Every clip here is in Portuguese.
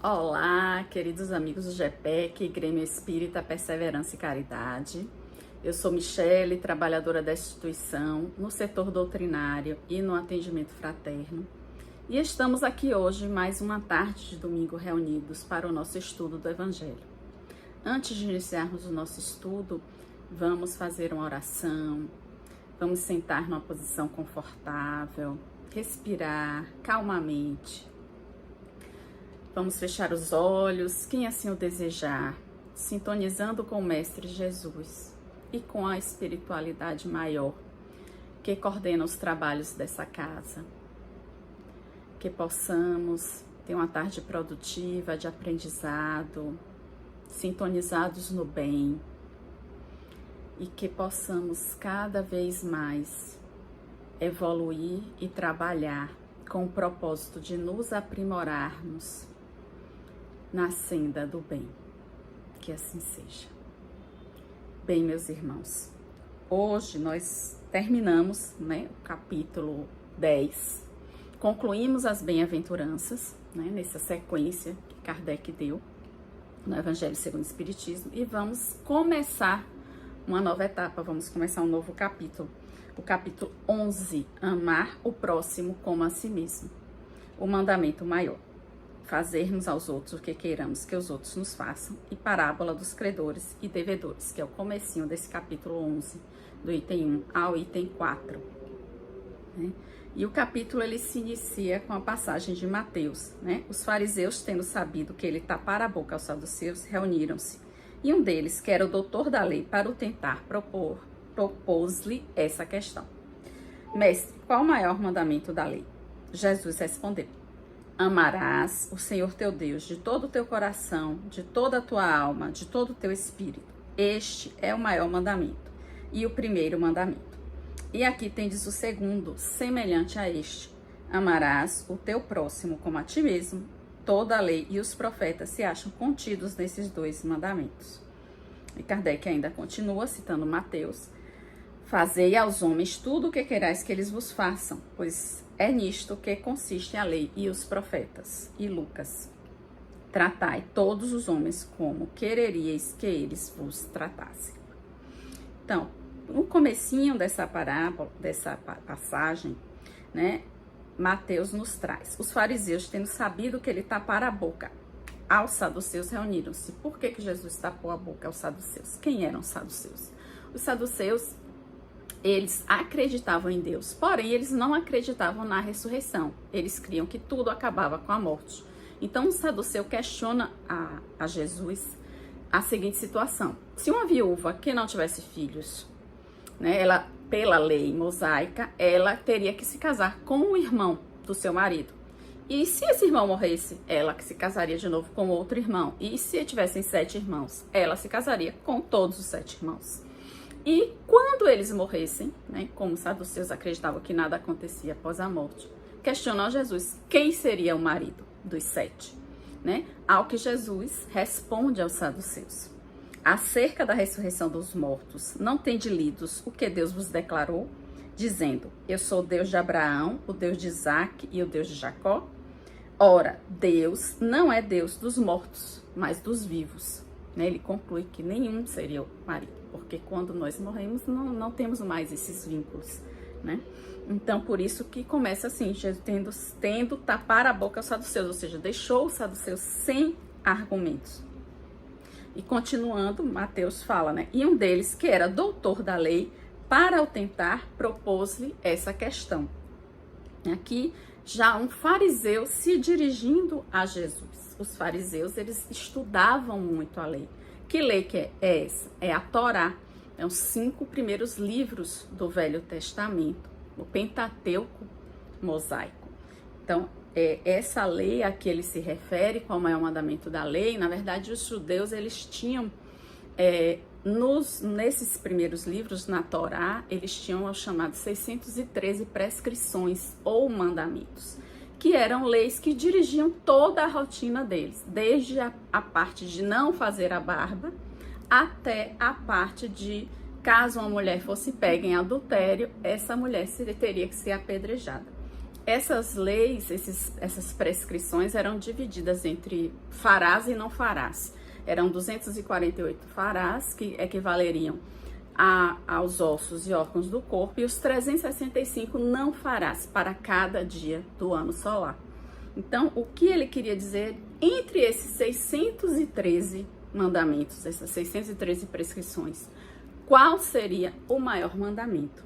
Olá, queridos amigos do GPEC, Grêmio Espírita, Perseverança e Caridade. Eu sou Michele, trabalhadora da instituição, no setor doutrinário e no atendimento fraterno. E estamos aqui hoje, mais uma tarde de domingo, reunidos para o nosso estudo do Evangelho. Antes de iniciarmos o nosso estudo, vamos fazer uma oração, vamos sentar numa posição confortável, respirar calmamente. Vamos fechar os olhos, quem assim o desejar, sintonizando com o Mestre Jesus e com a espiritualidade maior que coordena os trabalhos dessa casa. Que possamos ter uma tarde produtiva de aprendizado, sintonizados no bem, e que possamos cada vez mais evoluir e trabalhar com o propósito de nos aprimorarmos na senda do bem. Que assim seja. Bem, meus irmãos, hoje nós terminamos, o capítulo 10, concluímos as bem-aventuranças, nessa sequência que Kardec deu no Evangelho segundo o Espiritismo, e vamos começar uma nova etapa, vamos começar um novo capítulo, o capítulo 11, amar o próximo como a si mesmo, o mandamento maior. Fazermos aos outros o que queiramos que os outros nos façam, e parábola dos credores e devedores, que é o comecinho desse capítulo 11, do item 1 ao item 4. E o capítulo ele se inicia com a passagem de Mateus. Os fariseus, tendo sabido que ele tapara a boca aos saduceus, reuniram-se, e um deles, que era o doutor da lei, para o tentar propôs-lhe essa questão. Mestre, qual o maior mandamento da lei? Jesus respondeu: amarás o Senhor teu Deus de todo o teu coração, de toda a tua alma, de todo o teu espírito. Este é o maior mandamento e o primeiro mandamento. E aqui tendes o segundo, semelhante a este: amarás o teu próximo como a ti mesmo. Toda a lei e os profetas se acham contidos nesses dois mandamentos. E Kardec ainda continua citando Mateus: fazei aos homens tudo o que querais que eles vos façam, pois é nisto que consiste a lei e os profetas. E Lucas: tratai todos os homens como quereríeis que eles vos tratassem. Então, no comecinho dessa parábola, dessa passagem, Mateus nos traz: os fariseus, tendo sabido que ele tapara a boca aos saduceus, reuniram-se. Por que Jesus tapou a boca aos saduceus? Quem eram os saduceus? Os saduceus, eles acreditavam em Deus, porém eles não acreditavam na ressurreição. Eles criam que tudo acabava com a morte. Então o saduceu questiona a Jesus a seguinte situação: se uma viúva que não tivesse filhos, ela, pela lei mosaica, ela teria que se casar com o irmão do seu marido. E se esse irmão morresse, ela que se casaria de novo com outro irmão. E se tivessem 7 irmãos, ela se casaria com todos os 7 irmãos. E quando eles morressem, como os saduceus acreditavam que nada acontecia após a morte, questionou a Jesus quem seria o marido dos 7. Ao que Jesus responde aos saduceus: acerca da ressurreição dos mortos, não tende lidos o que Deus vos declarou, dizendo: eu sou o Deus de Abraão, o Deus de Isaque e o Deus de Jacó? Ora, Deus não é Deus dos mortos, mas dos vivos. Ele conclui que nenhum seria o marido, porque quando nós morremos não temos mais esses vínculos. Então, por isso que começa assim, Jesus tendo tapar a boca aos saduceus, ou seja, deixou os saduceus sem argumentos. E continuando, Mateus fala, e um deles, que era doutor da lei, para o tentar, propôs-lhe essa questão. Aqui, já um fariseu se dirigindo a Jesus. Os fariseus, eles estudavam muito a lei. Que lei que é essa? É a Torá. É os 5 primeiros livros do Velho Testamento, o Pentateuco mosaico. Então, essa lei a que ele se refere, qual é o maior mandamento da lei, na verdade, os judeus, eles tinham, nesses primeiros livros, na Torá, eles tinham os chamados 613 prescrições ou mandamentos, que eram leis que dirigiam toda a rotina deles, desde a parte de não fazer a barba, até a parte de, caso uma mulher fosse pega em adultério, essa mulher teria que ser apedrejada. essas leis, essas prescrições eram divididas entre farás e não farás. Eram 248 farás, que equivaleriam aos ossos e órgãos do corpo, e os 365 não farás para cada dia do ano solar. Então, o que ele queria dizer entre esses 613 mandamentos, essas 613 prescrições, qual seria o maior mandamento?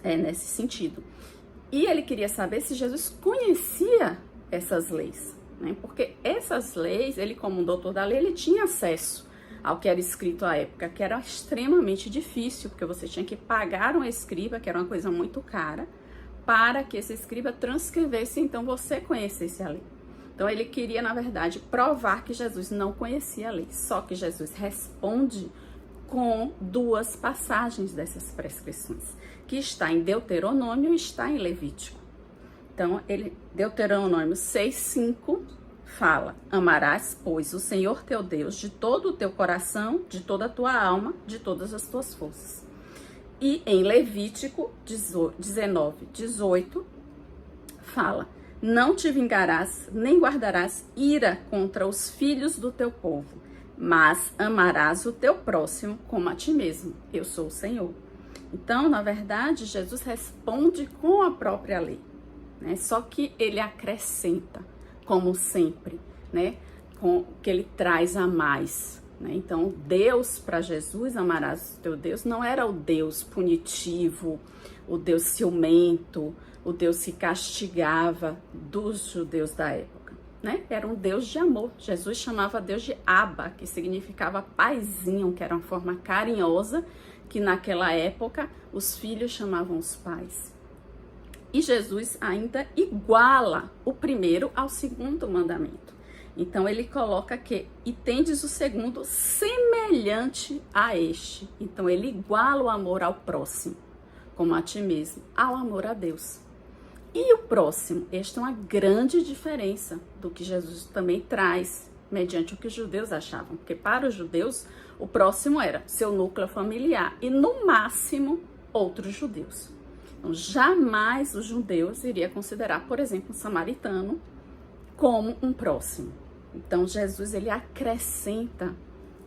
É nesse sentido. E ele queria saber se Jesus conhecia essas leis, né? Porque essas leis, ele como um doutor da lei, ele tinha acesso ao que era escrito à época, que era extremamente difícil, porque você tinha que pagar um escriba, que era uma coisa muito cara, para que esse escriba transcrevesse, então você conhecesse a lei. Então ele queria, na verdade, provar que Jesus não conhecia a lei, só que Jesus responde com duas passagens dessas prescrições, que está em Deuteronômio e está em Levítico. Então, Deuteronômio 6:5 fala: amarás, pois, o Senhor teu Deus de todo o teu coração, de toda a tua alma, de todas as tuas forças. E em Levítico 19:18 fala: não te vingarás, nem guardarás ira contra os filhos do teu povo, mas amarás o teu próximo como a ti mesmo. Eu sou o Senhor. Então, na verdade, Jesus responde com a própria lei, né? Só que ele acrescenta, como sempre, né? Com o que ele traz a mais, né? Então, Deus, para Jesus, amarás o teu Deus, não era o Deus punitivo, o Deus ciumento, o Deus que castigava dos judeus da época, né? Era um Deus de amor. Jesus chamava Deus de Abba, que significava paizinho, que era uma forma carinhosa que naquela época os filhos chamavam os pais. E Jesus ainda iguala o primeiro ao segundo mandamento. Então ele coloca que, e tendes o segundo semelhante a este. Então ele iguala o amor ao próximo, como a ti mesmo, ao amor a Deus. E o próximo, esta é uma grande diferença do que Jesus também traz, mediante o que os judeus achavam. Porque para os judeus, o próximo era seu núcleo familiar e, no máximo, outros judeus. Então, jamais os judeus iriam considerar, por exemplo, um samaritano como um próximo. Então, Jesus, ele acrescenta,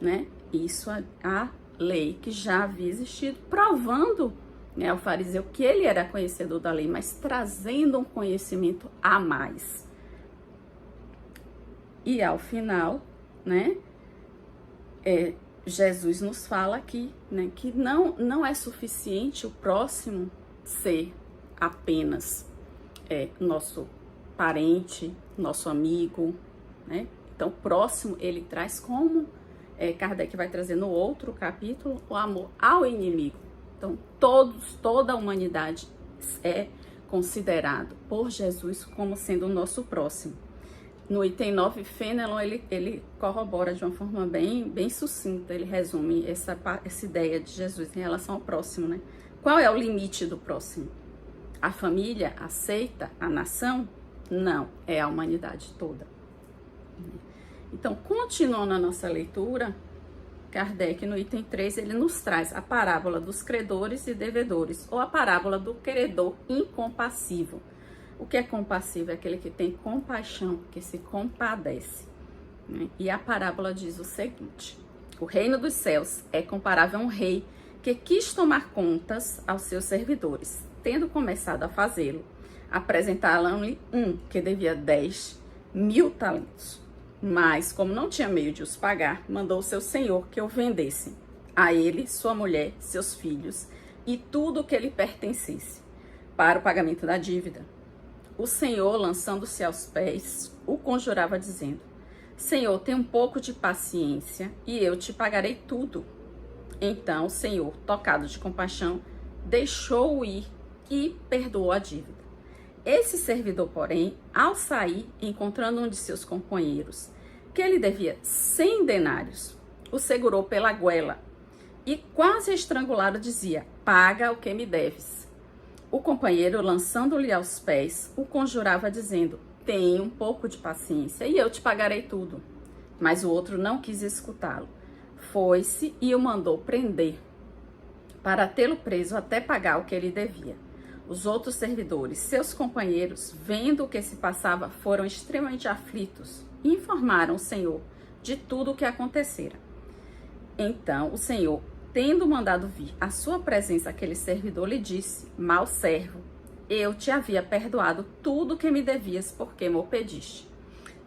né, isso à lei que já havia existido, provando, né, ao fariseu que ele era conhecedor da lei, mas trazendo um conhecimento a mais. E ao final, né, Jesus nos fala aqui, né, que não é suficiente o próximo ser apenas nosso parente, nosso amigo, né? Então, o próximo ele traz como Kardec vai trazer no outro capítulo, o amor ao inimigo. Então, toda a humanidade é considerado por Jesus como sendo o nosso próximo. No item 9, Fenelon, ele corrobora de uma forma bem sucinta, ele resume essa ideia de Jesus em relação ao próximo, né? Qual é o limite do próximo? A família aceita a nação? Não, é a humanidade toda. Então, continuando a nossa leitura, Kardec, no item 3, ele nos traz a parábola dos credores e devedores, ou a parábola do credor incompassível. O que é compassivo? É aquele que tem compaixão, que se compadece, né? E a parábola diz o seguinte: o reino dos céus é comparável a um rei que quis tomar contas aos seus servidores. Tendo começado a fazê-lo, apresentaram-lhe um que devia 10.000 talentos. Mas, como não tinha meio de os pagar, mandou o seu senhor que o vendesse, a ele, sua mulher, seus filhos e tudo o que lhe pertencesse, para o pagamento da dívida. O senhor, lançando-se aos pés, o conjurava dizendo: Senhor, tem um pouco de paciência e eu te pagarei tudo. Então o senhor, tocado de compaixão, deixou-o ir e perdoou a dívida. Esse servidor, porém, ao sair, encontrando um de seus companheiros, que ele devia 100 denários, o segurou pela goela e, quase estrangulado, dizia: paga o que me deves. O companheiro, lançando-lhe aos pés, o conjurava dizendo: tenha um pouco de paciência e eu te pagarei tudo. Mas o outro não quis escutá-lo. Foi-se e o mandou prender, para tê-lo preso até pagar o que ele devia. Os outros servidores, seus companheiros, vendo o que se passava, foram extremamente aflitos e informaram o Senhor de tudo o que acontecera. Então o Senhor, tendo mandado vir à sua presença aquele servidor, lhe disse: mau servo, eu te havia perdoado tudo o que me devias, porque me o pediste.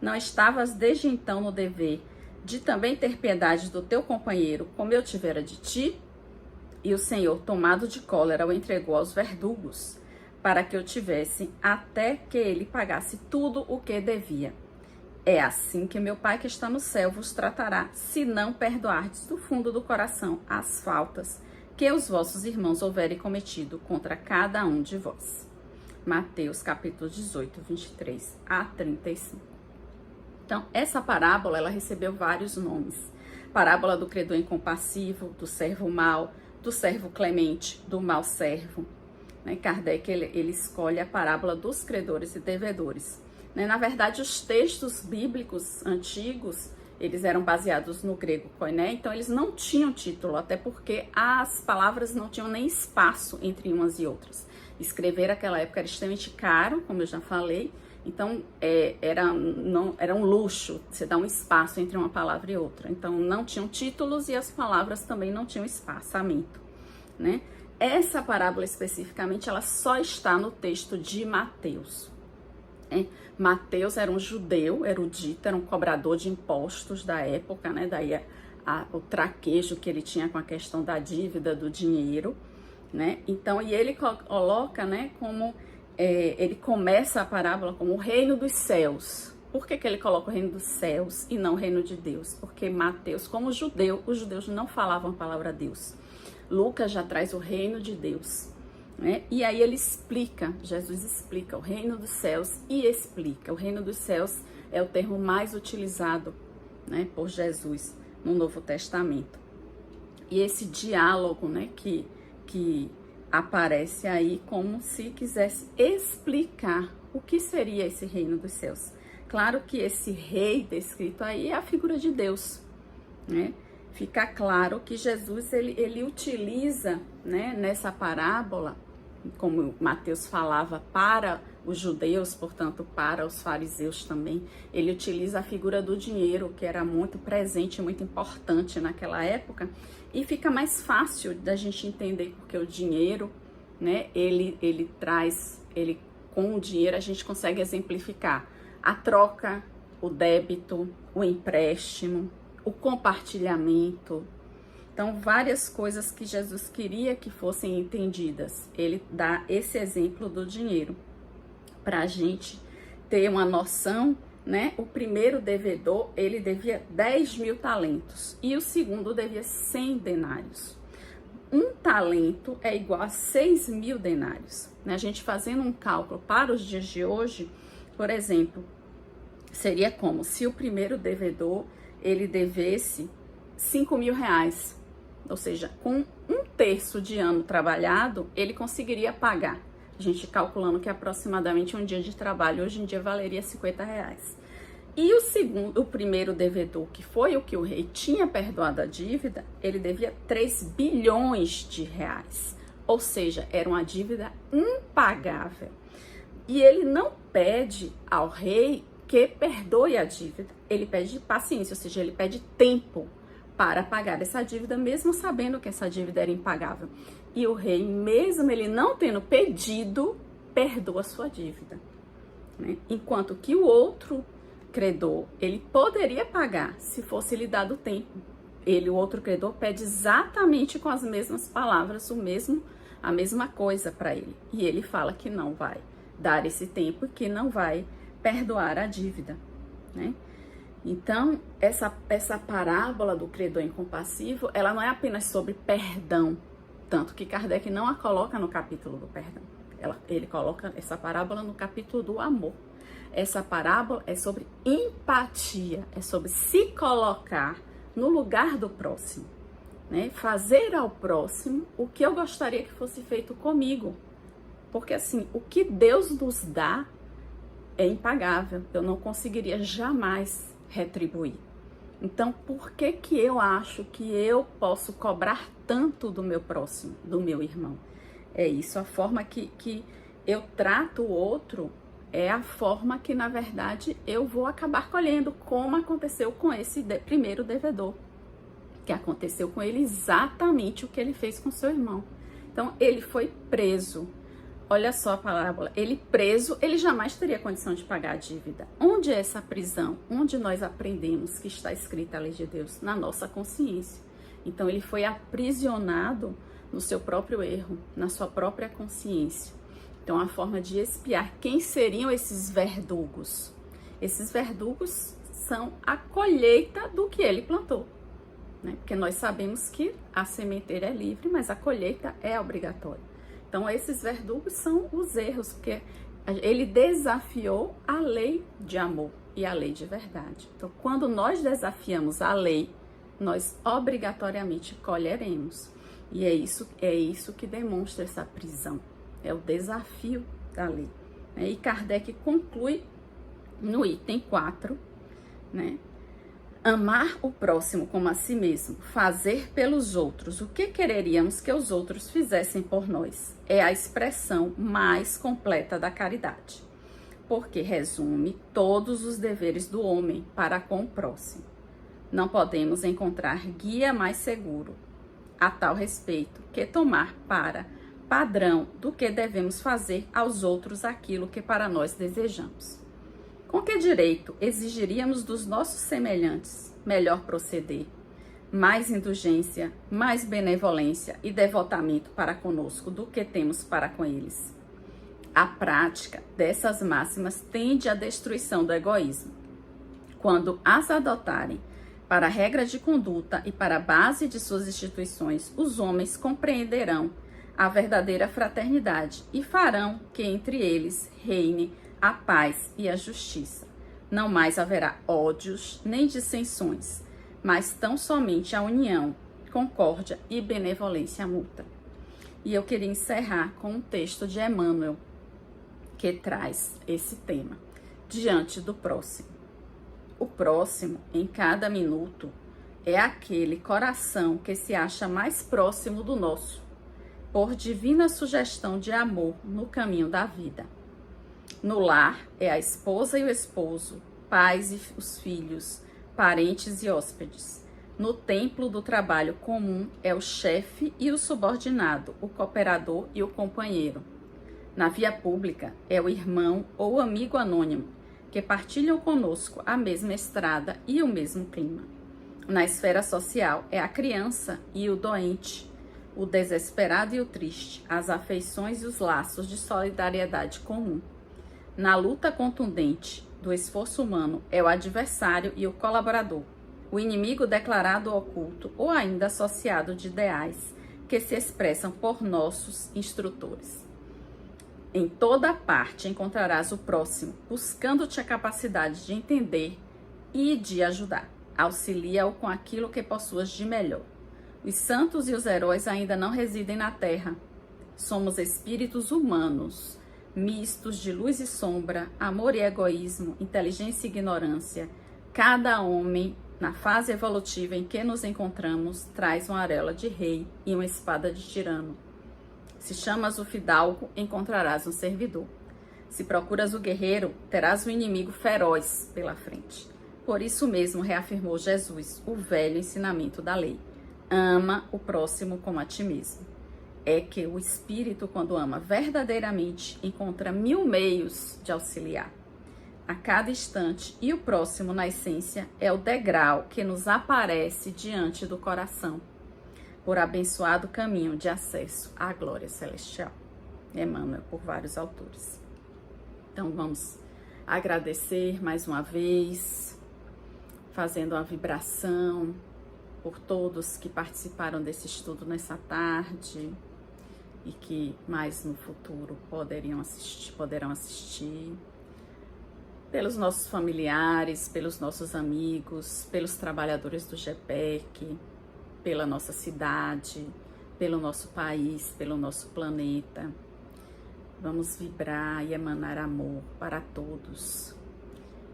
Não estavas desde então no dever de também ter piedade do teu companheiro, como eu tivera de ti? E o Senhor, tomado de cólera, o entregou aos verdugos, para que o tivessem até que ele pagasse tudo o que devia. É assim que meu Pai que está no céu vos tratará, se não perdoardes do fundo do coração as faltas que os vossos irmãos houverem cometido contra cada um de vós. Mateus capítulo 18, 23 a 35. Então, essa parábola, ela recebeu vários nomes. Parábola do credor incompassivo, do servo mau, do servo clemente, do mau servo. Kardec, ele escolhe a parábola dos credores e devedores. Na verdade, os textos bíblicos antigos, eles eram baseados no grego koiné, então eles não tinham título, até porque as palavras não tinham nem espaço entre umas e outras. Escrever naquela época era extremamente caro, como eu já falei, então era um luxo você dar um espaço entre uma palavra e outra. Então não tinham títulos e as palavras também não tinham espaçamento, né? Essa parábola especificamente, ela só está no texto de Mateus. Mateus era um judeu erudito, era um cobrador de impostos da época, né? Daí o traquejo que ele tinha com a questão da dívida, do dinheiro, né? Então, e ele coloca, né, como ele começa a parábola como o reino dos céus. Por que ele coloca o reino dos céus e não o reino de Deus? Porque Mateus, como judeu, os judeus não falavam a palavra Deus. Lucas já traz o reino de Deus, né? E aí ele explica, Jesus explica o reino dos céus e explica. O reino dos céus é o termo mais utilizado, né, por Jesus no Novo Testamento. E esse diálogo, né, que aparece aí como se quisesse explicar o que seria esse reino dos céus. Claro que esse rei descrito aí é a figura de Deus, né? Fica claro que Jesus, ele utiliza, né, nessa parábola, como Mateus falava, para os judeus, portanto, para os fariseus também, ele utiliza a figura do dinheiro, que era muito presente, muito importante naquela época, e fica mais fácil da gente entender, porque o dinheiro, né, ele com o dinheiro a gente consegue exemplificar a troca, o débito, o empréstimo, o compartilhamento. Então, várias coisas que Jesus queria que fossem entendidas. Ele dá esse exemplo do dinheiro para a gente ter uma noção, né? O primeiro devedor, ele devia 10.000 talentos e o segundo devia 100 denários. Um talento é igual a 6.000 denários. A gente fazendo um cálculo para os dias de hoje, por exemplo, seria como se o primeiro devedor ele devesse 5.000 reais, ou seja, com 1/3 de ano trabalhado, ele conseguiria pagar. A gente calculando que aproximadamente um dia de trabalho hoje em dia valeria 50 reais. E o primeiro devedor, que foi o que o rei tinha perdoado a dívida, ele devia 3 bilhões de reais, ou seja, era uma dívida impagável. E ele não pede ao rei que perdoe a dívida, ele pede paciência, ou seja, ele pede tempo para pagar essa dívida, mesmo sabendo que essa dívida era impagável. E o rei, mesmo ele não tendo pedido, perdoa a sua dívida, né? Enquanto que o outro credor, ele poderia pagar se fosse lhe dado tempo. O outro credor, pede exatamente com as mesmas palavras, a mesma coisa para ele. E ele fala que não vai dar esse tempo e que não vai perdoar a dívida, né? Então, essa parábola do credor incompassivo, ela não é apenas sobre perdão, tanto que Kardec não a coloca no capítulo do perdão. Ele coloca essa parábola no capítulo do amor. Essa parábola é sobre empatia, é sobre se colocar no lugar do próximo, né? Fazer ao próximo o que eu gostaria que fosse feito comigo. Porque assim, o que Deus nos dá é impagável, eu não conseguiria jamais retribuir. Então, por que eu acho que eu posso cobrar tanto do meu próximo, do meu irmão? É isso, a forma que eu trato o outro é a forma que, na verdade, eu vou acabar colhendo, como aconteceu com esse primeiro devedor, que aconteceu com ele exatamente o que ele fez com seu irmão. Então, ele foi preso. Olha só a parábola, ele preso, ele jamais teria condição de pagar a dívida. Onde é essa prisão? Onde nós aprendemos que está escrita a lei de Deus? Na nossa consciência. Então, ele foi aprisionado no seu próprio erro, na sua própria consciência. Então, a forma de expiar, quem seriam esses verdugos? Esses verdugos são a colheita do que ele plantou, né? Porque nós sabemos que a sementeira é livre, mas a colheita é obrigatória. Então, esses verdugos são os erros, porque ele desafiou a lei de amor e a lei de verdade. Então, quando nós desafiamos a lei, nós obrigatoriamente colheremos. E é isso que demonstra essa prisão. É o desafio da lei. E Kardec conclui no item 4, né? Amar o próximo como a si mesmo, fazer pelos outros o que quereríamos que os outros fizessem por nós, é a expressão mais completa da caridade, porque resume todos os deveres do homem para com o próximo. Não podemos encontrar guia mais seguro a tal respeito que tomar para padrão do que devemos fazer aos outros aquilo que para nós desejamos. Com que direito exigiríamos dos nossos semelhantes melhor proceder, mais indulgência, mais benevolência e devotamento para conosco do que temos para com eles? A prática dessas máximas tende à destruição do egoísmo. Quando as adotarem para regra de conduta e para a base de suas instituições, os homens compreenderão a verdadeira fraternidade e farão que entre eles reine a paz e a justiça. Não mais haverá ódios nem dissensões, mas tão somente a união, concórdia e benevolência mútua. E eu queria encerrar com um texto de Emmanuel, que traz esse tema, diante do próximo. O próximo, em cada minuto, é aquele coração que se acha mais próximo do nosso, por divina sugestão de amor no caminho da vida. No lar é a esposa e o esposo, pais e os filhos, parentes e hóspedes. No templo do trabalho comum é o chefe e o subordinado, o cooperador e o companheiro. Na via pública é o irmão ou amigo anônimo, que partilham conosco a mesma estrada e o mesmo clima. Na esfera social é a criança e o doente, o desesperado e o triste, as afeições e os laços de solidariedade comum. Na luta contundente do esforço humano é o adversário e o colaborador, o inimigo declarado ou oculto ou ainda associado de ideais que se expressam por nossos instrutores. Em toda parte encontrarás o próximo, buscando-te a capacidade de entender e de ajudar. Auxilia-o com aquilo que possuas de melhor. Os santos e os heróis ainda não residem na terra. Somos espíritos humanos, mistos de luz e sombra, amor e egoísmo, inteligência e ignorância. Cada homem, na fase evolutiva em que nos encontramos, traz uma arela de rei e uma espada de tirano. Se chamas o fidalgo, encontrarás um servidor. Se procuras o guerreiro, terás um inimigo feroz pela frente. Por isso mesmo reafirmou Jesus o velho ensinamento da lei. Ama o próximo como a ti mesmo. É que o espírito, quando ama verdadeiramente, encontra 1000 meios de auxiliar a cada instante, e o próximo, na essência, é o degrau que nos aparece diante do coração, por abençoado caminho de acesso à glória celestial. Emmanuel, por vários autores. Então vamos agradecer mais uma vez, fazendo uma vibração por todos que participaram desse estudo nessa tarde e que mais no futuro poderão assistir, pelos nossos familiares, pelos nossos amigos, pelos trabalhadores do GPEC, pela nossa cidade, pelo nosso país, pelo nosso planeta. Vamos vibrar e emanar amor para todos,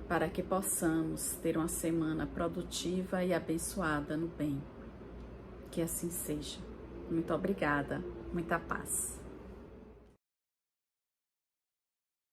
para que possamos ter uma semana produtiva e abençoada no bem. Que assim seja. Muito obrigada, muita paz.